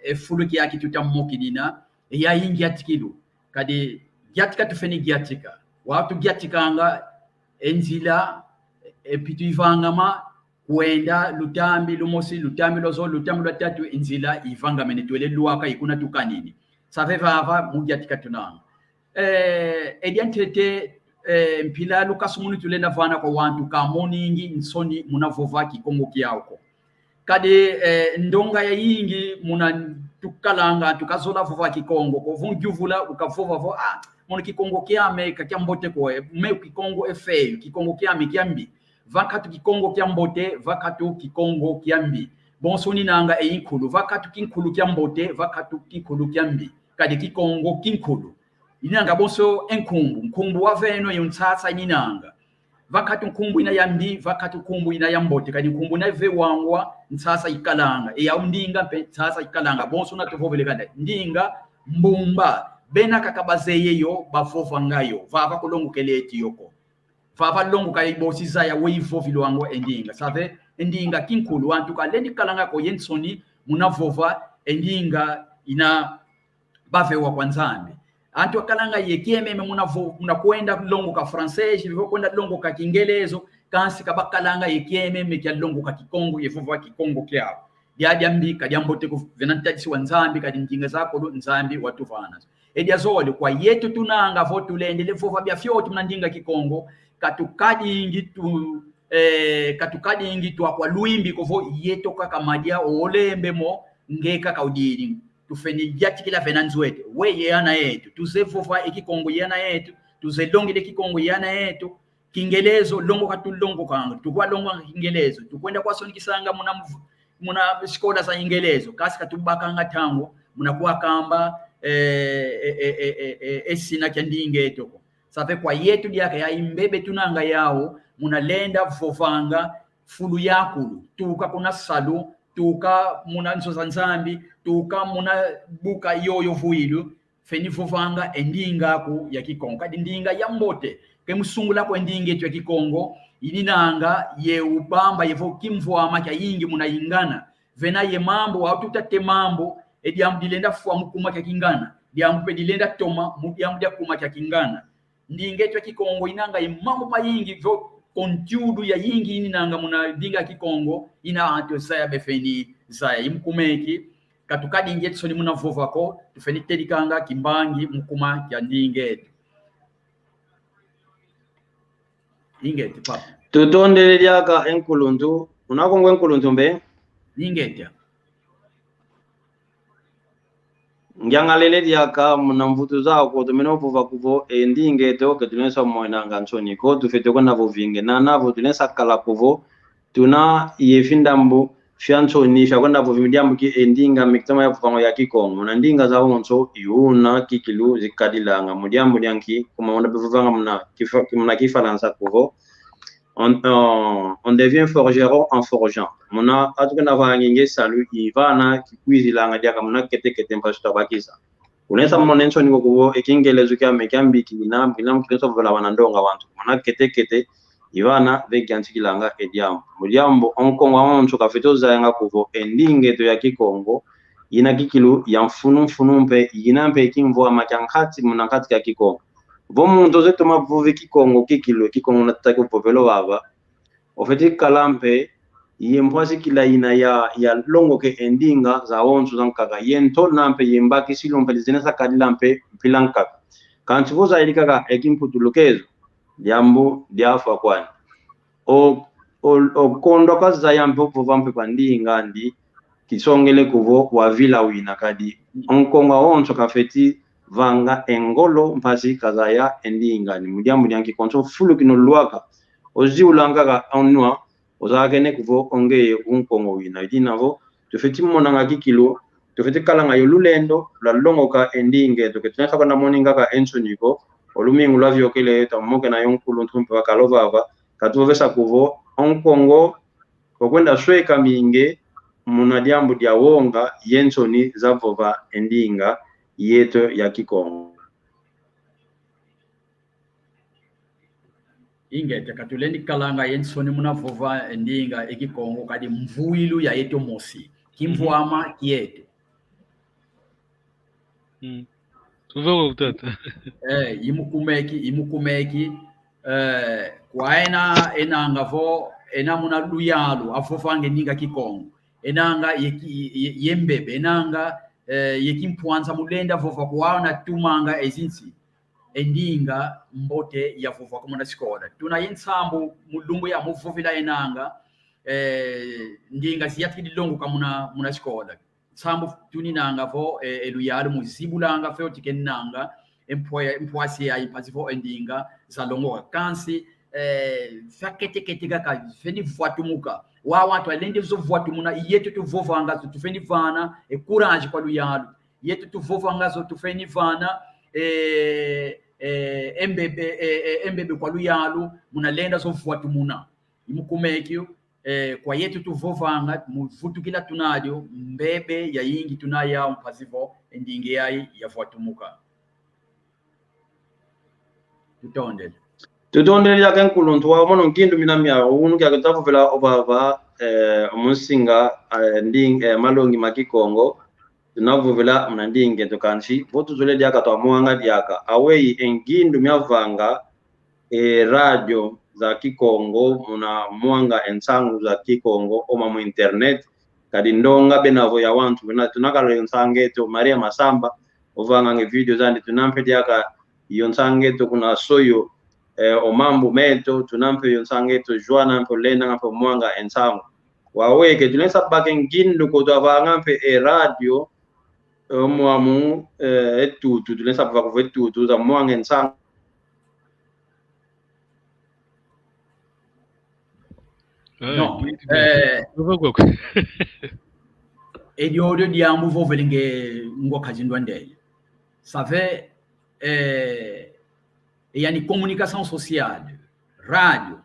efuluki yaki tutamokidina ya ingi atikilu kadi gyatika tufeni gyatika watu gyatikanga enzila epitu ivangama kuenda lutambi lumosi lutambi lozo lutambi lwatatu enzila ivangama netwele luwaka ikuna tukanini saveva mugyatika tunanga ediantete Mpila Lucas muni tulenda vana kwa wantu ka moningi nsoni munavova Kikongo kyauko kade ndonga ya yingi muna tukalanga tukazola vova Kikongo ko vunjuvula ukavova vo mona Kikongo kyame kakyambote ko me Kikongo efe Kikongo kyame kyambi vakatu Kikongo kyambote vakatu Kikongo kyambi bonsoni nanga einkulu vakatu kinkulu kyambote vakatu kinkulu kyambi kade Kikongo kinkulu inanga boso nkumbu wa veno yontsatsa inanga vakati nkumbu ina yambi vakati nkumbu ina yambote kadi nkumbu na vewangwa ntsatsa ikalanga ya Ndinga pe ntsatsa ikalanga boso na tovovele kada Ndinga mbumba bena kakabazeyeyo bafova ngayo vava kulongukeleti yoko vava longu kai bosiza ya weifo vilwango Ndinga save Ndinga kinkulu wantu kalendi kalanga ko yensoni munavova Ndinga ina bavewa kwa Nzambe antu akalanga yekieme munakwenda longo ka francais hivyo kwenda longo ka Kiingelezo kansi kabakalanga yekieme mekya longo ka Kikongo yevova Kikongo kyao yajambi kajambote ku venantati wa Nzambi kadi njinga zako do Nzambi watuvana edia zole kwa yetu tunanga vo tulendele vova bya fyoti mnandinga Kikongo katukadi ingi tu akwa luimbi kovo yeto kaka madia olembe mo ngeka kaudini tufeni jati kila venanzwete we yana yetu tuzevova Kikongo yana yetu tuzelongile Kikongo yana yetu Kingelezo longo katulongo kanga tukwa longo Kingelezo tukwenda kwa soni kisanga muna skola za Ingelezo kasi katubakanga tango muna kwa kamba esina kya Ndinga etoko sape kwa yetu diaka ya imbebe tunanga yao muna lenda vovanga fulu yakulu tuka kuna salu tuka muna Nswaswani tuka muna buka yoyo vuilu feni vovanga Ndinga ku ya Kikongo kadi Ndinga ya mbote ke musungula kwa Ndinga etu ya Kikongo ininanga ye ubamba yevo kimvwama kya yingi muna ingana vena ye mambo au tutate mambo ediamu dilenda fwa mukuma kya kingana diamu pe dilenda toma diamu dia kuma kya kingana Ndinga etu ya Kikongo inanga imambo mayingi vo kontudu ya yingi ininanga muna Ndinga Kikongo ina anto saya befeni saya imkumeki katukadi ingetu soni muna vovako tufeni terikanga kimbangi mukuma kya Ndinga etu ingeti papa tutondele diaka enkuluntu unakongo enkuluntu mbe ingeti ngiangalele diaka muna mvutu zako tumene uvuva kuvo Ndinga eto ketunesa mwenanga nsoni ko tufete kona vovinge na navo tunesa kala kuvo tuna yefindambu fiantsoni fyakwenda vovidiambu ki Ndinga mikitama ya kupango ya Kikongo na Ndinga za onso iuna kikilu zikadilanga mudiambu yanki kuma onda bevanga muna kifaransa kuvo on devient forgeron en forgeant muna atukena vanginge salu ivana kikwizi langa diaka muna kete mpashita bakisa unesa mona nsoni kuvo ekingelezo kya mekambi kinam kinesa vola wanandonga wantu muna kete ivana vegyantikilanga ediambu mudiambu onkongo onso kafeto zanga kuvo Ndinga eto ya Kikongo ina kikilu ya mfunu mpe inampe kimvwa makyankati muna kati ya Kikongo vomuntu zetu mavuvi Kikongo Kikongo nataka Mppovelo baba ofeti kalampe yempwasi kila ina ya longo ke Ndinga za onso zankaka yento nampe yembaki silompe zinesa kadilampe Mpila kanti voza ilikaka ekimputulukezo diambu diafa kwani o kondo kaza yampe opuvampe kwa Ndinga ndi kisongele kuvo wa vila wina kadi onkonga onso kafeti vanga engolo mpasi kazaya Ndinga ni mudiambu yanki konso fulu kino luaka ozi ulangaka onwa ozakene kuvo ongeye unkongo wina idinavo tufeti monanga kikilo tufeti kalanga yolulendo la longo ka Ndinga to ketunesa kwa namoninga ka ensoniko olumingu lwa vyokele tamoke na yonkulu ntumpe wakalovava katuvesa kuvo onkongo kokwenda sweka minge muna diambu dia wonga yensoni zavova Ndinga yeto ya Kikongo ingete katulendi kalanga yensoni muna vova Ndinga Kikongo kadi mvuilu ya yeto mosi kimvwama yeto tuzoga utata imukumeki kwa enanga vo ena muna luyalu afofange Ndinga Kikongo enanga yembebe enanga yekimpwanza mulenda vova kwa na tumanga ezinsi Ndinga mbote ya vova kumuna sikola tuna yensambu mulungu ya muvuvila enanga Ndinga ziyatiki longo kamuna muna sikola sambu tuninanga vo eluyalu muzibulanga feoti kenanga empwasi ya impazifo Ndinga zalongo kansi fakete kaka feni vuatumuka wa watu alende zo vuatumuna yetu tuvovanga tufeni vana courage kwa luyalu yetu tuvovanga zo tufeni vana embebe kwa luyalu munalenda zo vuatumuna imukumekyo kwa yetu tuvovanga muvutu kila tunadio mbebe ya yingi tunaya mpazifo Ndinga yai ya vuatumuka tutondele ya kenkuluntu wa mono nkindu minamia unu kya kutavuvela obava omusinga Ndinga malongi makikongo tunavuvela muna Ndinga tokanshi votu zole diaka twamuanga diaka awei engindu miavanga radio za Kikongo muna muanga ensangu za Kikongo oma mu internet kadi ndonga benavo ya wantu bena tunakala ensangeto Maria Masamba ovanga nge video zandi tunampe diaka iyo nsangeto kuna soyo o mambo meto tunampe yonsange to joana mpo lena ngapo mwanga ensango waweke tunesa bakengindu ko twavanga mpe radio mwamu etutu tunesa bava etutu za mwanga ensango no ediodo diambu vovelenge ngoka jindwandele ça fait yani communication sociale, radio,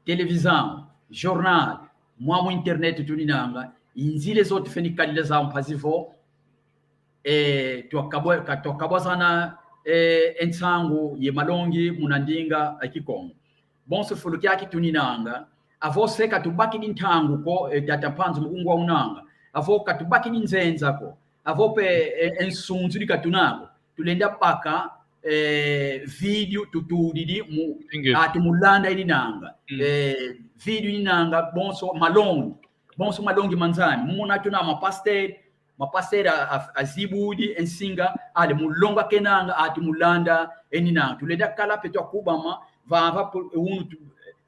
télévision, journal, mwamu internet tuninanga inzile zote fenikali za mpazifo twakabwa sana ensangu ye malongi munandinga Kikongo bonso fuluki yaki tuninanga avo seka tubaki dintangu ko tata panzu mukungu wa unanga avo katubaki dinzenza ko avo pe ensunzu dikatunako tulenda paka video tutudidi mu atumulanda ininanga video ininanga bonso malongi manzani muna tuna mapasteur azibudi ensinga ale mulonga kenanga atumulanda eninanga tulenda kala petwa kubama vava unu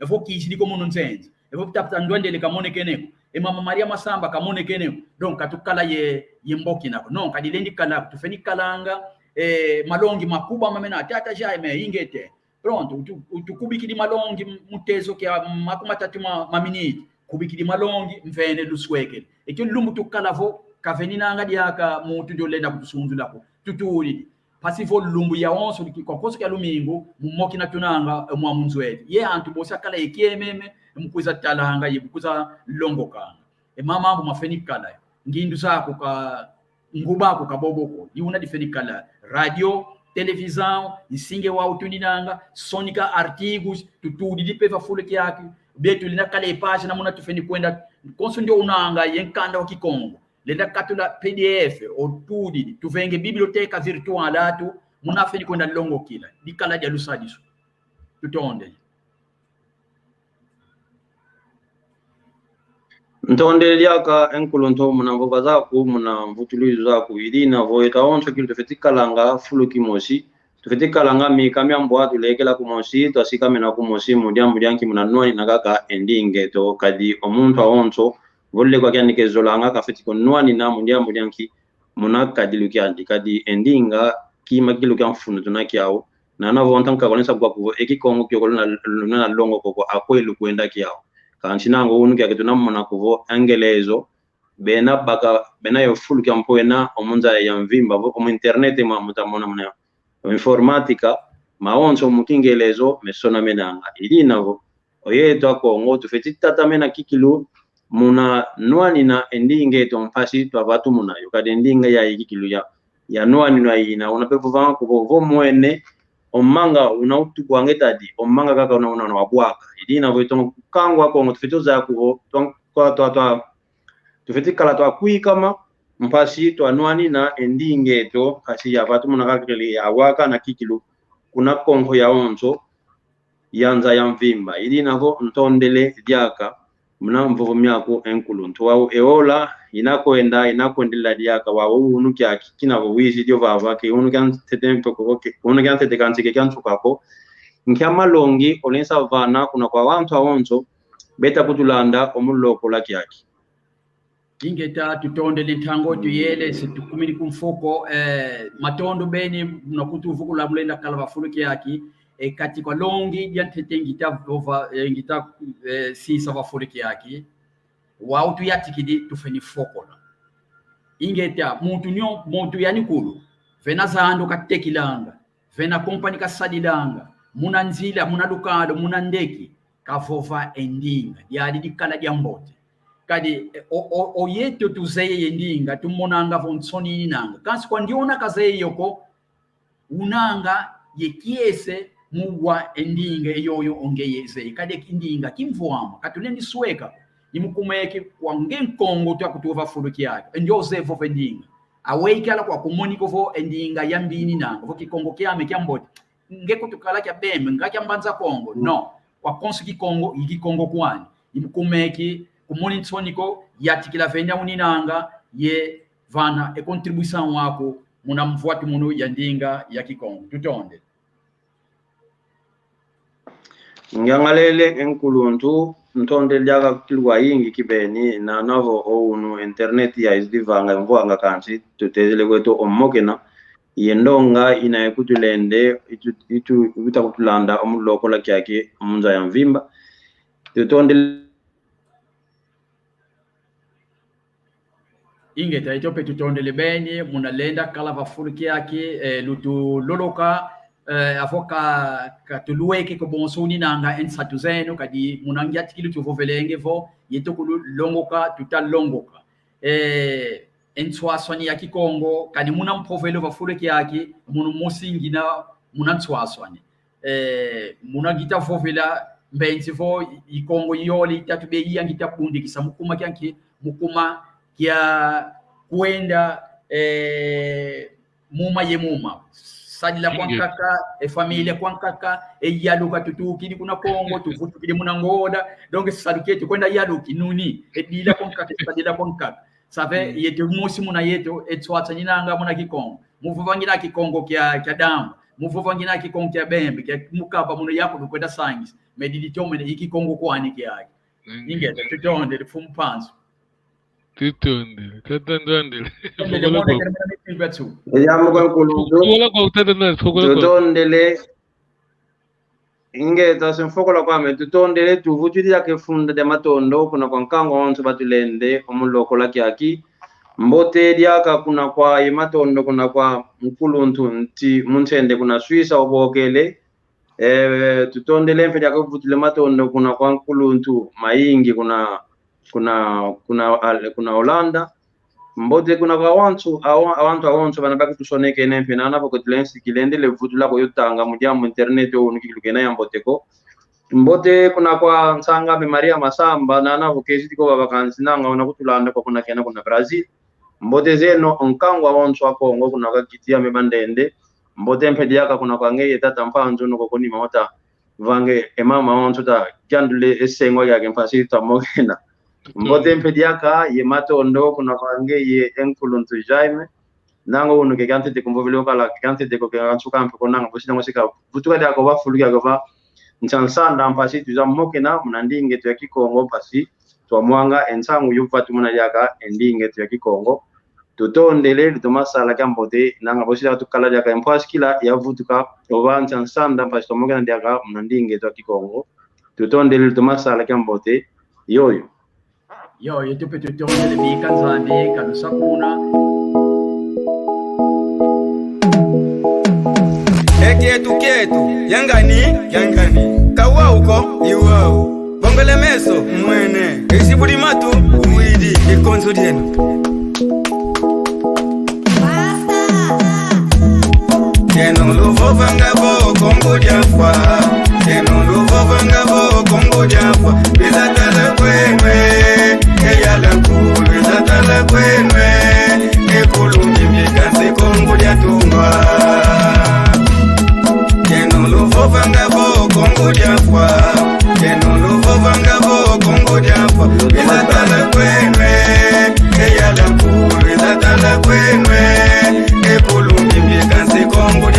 evo kishidi ko muno nzenza evo tapta ndwandele kamone keneko mama Maria Masamba kamone keneko donc katukala ye mboki nako non kadilendi kala tufeni kalanga malongi makuba mamena tata Jaime ingete pronto utukubikidi malongi mutezo kya makuma tatu maminiti kubikidi malongi mvene lusweke ekyo lumbu tukalavo kavenina ngadi yaka mutu jolenda kutusunzulako tutuli pasivo lumbu ya onso kokoso kya lumingo mumoki na tunanga mwa munzwete ye antu bosa kala ekiememe mkuza talanga yikuza longokanga mama ambu mafeni kala ngindu sako ka ngubako kaboboko yuna difenikala radio television isinge wa utuninanga sonika artigos tutudi dipeva fuleki yake betu lina kale page na muna tufeni kwenda konso ndio unanga yenkanda wa Kikongo lenda katula PDF otudi tuvenge bibliothèque virtuelle atu muna feni kwenda longo kila dikala dia lusadiso tutonde ntonde lyaka enkulonto muna ngova zaku muna mvutulizo zaku idina voeta onso kilo tufetikalanga fuluki mosi tufetikalanga mikamya mbwa tulekela kumosi twasikamena kumosi mudyambu lyanki muna nwani nakaka endinge to kadi omuntu onso volle kwa kyanike zolanga kafetiko nwani na mudyambu lyanki muna kadi lukyandi kadi endinga kima kilo kyanfunu tunakyao na navo ntanka konesa kwa kuvo Kikongo kyokolona luna longo koko akwelu kwenda kyao kanchinango unu kya kitunamona kuvo angelezo bena yo fulu kya mpoena omunza ya mvimba vo mu internet ma mutamona muna informatika maonso mukingelezo mesona menanga ilinavo oyeto Kongo tufeti tata mena kikilu muna nwani na endinge to mpasi to abatu muna yo kadi ndinga ya kikilu ya nwani na ina unapepo vanga kuvo mwene omanga unautukwange di omanga kaka una wabwaka idina voito kangwa Kongo tufetoza kuvo twa tufetikala twa kuikama mpasi twa nwani na endinge to kasi ya vatu muna kakele awaka na kikilu kuna Kongo ya onzo yanza ya mvimba idina vo ntondele diaka muna mvovo myako enkuluntu wao eola inakoendela diaka wao unukya kina vo wizi dio vava ke unukya tetempo koke unukya tetekantsike kyantsukako nkyama longi olensa vana kuna kwa wantu awonzo beta kutulanda omuloko laki yake ingeta tutondele ntango tuyele setukumini kumfoko matondo beni nakutuvuku la mulenda kala bafuluki yake kati kwa longi diantete ngita over ngita sisa bafuluki yake wao tuyatikidi tufeni fokola ingeta muntu yani kulu vena zando katekilanga vena company kasadilanga muna nzila muna dukado muna ndeki kavova endinga yadi dikala dyambote kadi oyeto tuzeye endinga tumonanga vonsoni nanga kasi kwa ndiona kazeye yoko unanga yekiese muwa endinga yoyo ongeyeze kadi endinga kimvuama katulendi sweka imukumeke kwa ngenkongo twa kutuva fuluki yake ndio zevo vendinga aweikala kwa kumoniko vo endinga yambini nanga vo Kikongo kyame kyambote ngekutukala kya bembe ngakya mbanza Kongo no kwa konsu Kikongo kwani imukumeke kumoni tsoniko yatikila venda uninanga ye vana contribution wako muna mvuatu muno ya ndinga ya Kikongo tutonde ngangalele enkuluntu ntonde lyaga kilwa yingi kibeni na navo onu internet ya isdivanga mvanga kansi tutezele kwetu omokena yendonga ina kutulende itu kutulanda omuloko la kyake munza ya mvimba tutonde ingeta itope tutondele beni munalenda kala vafuriki yake lutu loloka avoka katulueke ko bonsoni nanga ensatu zenu kadi munangia tikilu tuvovelenge vo yetokulu longoka tutalongoka Nswaswani ya Kikongo kani muna Mppovelo vafuriki yake munu musingi na muna Nswaswani muna gita vovela mbenzi vo ikongo yoli tatube yangita pundi kisa mukuma kyanki mukuma kia kuenda muma ye muma sadila kwa kaka familia kwa kaka yaluka tutuki ni kuna Kongo tufutukile muna Angola donc saduketu kwenda yaluki nuni edila kwa kaka sadila kwa kaka save yetu musi muna yetu Nswaswani nanga muna Kikongo muvuvangira Kikongo kya damu muvuvangina Kikongo kya bembe kya mukapa muna yapo kwenda science medilitomene ikikongo kwani kyake ingeta tutonde fumpanzo Tutonde, katandandele. tutondele ingeta semfokola kwame tutondele tuvutulila kefunda de matondo kuna kwa nkango onso batulende omuloko la kyaki mbote diaka kuna kwa imatondo kuna kwa mkuluntu nti muntende kuna Suisa obokele tutondele mfedi akavutule matondo kuna kwa mkuluntu maingi kuna Luanda mbote kuna kwa awantu banabaki tusoneke nempe na napo kutlensi kilende le vutula ko yotanga mujamu internet onu kilukena ya mboteko mbote kuna kwa nsanga be Maria Masamba na napo kesi ko babakansi nanga ona kutulanda kwa kuna kena kuna Brazil mbote zeno nkangwa wantu wa Kongo kuna kakitia mebandende mbote mpedi yaka kuna kwa ngeye tata mpanzo no kokoni mawata vange emama wantu ta kyandule esengo yake mpasi tamogena mbote mpedi yaka ye matondo kuna kwa ngeye enkuluntu Jaime nango uno ke kante te Mpovelo kala kante te ko kantu kampe ko nango bosina ngosika butuka yako bafuluka gova nchansanda mpasi tuza mokena munandinge to ya Kikongo mpasi twa mwanga ensangu yupatu muna yaka endinge to ya Kikongo tutondele tumasala kambote nanga bosila tukala yaka mpasi kila yavutuka obancha nsanda mpasi tomogena yaka munandinge to ya Kikongo tutondele tumasala kambote yoyo tupe tutondele bikanzande kanusakuna Kietu yangani kawa uko iwao bombele meso mwene esibuli matu uwidi ikonzo dienu Eno luvovanga vo Kongo diafwa Eno luvovanga vo Kongo diafwa bizatala kwenwe eyala kulu bizatala kwenwe ekulungi mikase Kongo diatungwa Vanga vo Kongo diafwa Keno luvo vanga vo Kongo diafwa Izatala kwenwe Eyala kulu izatala kwenwe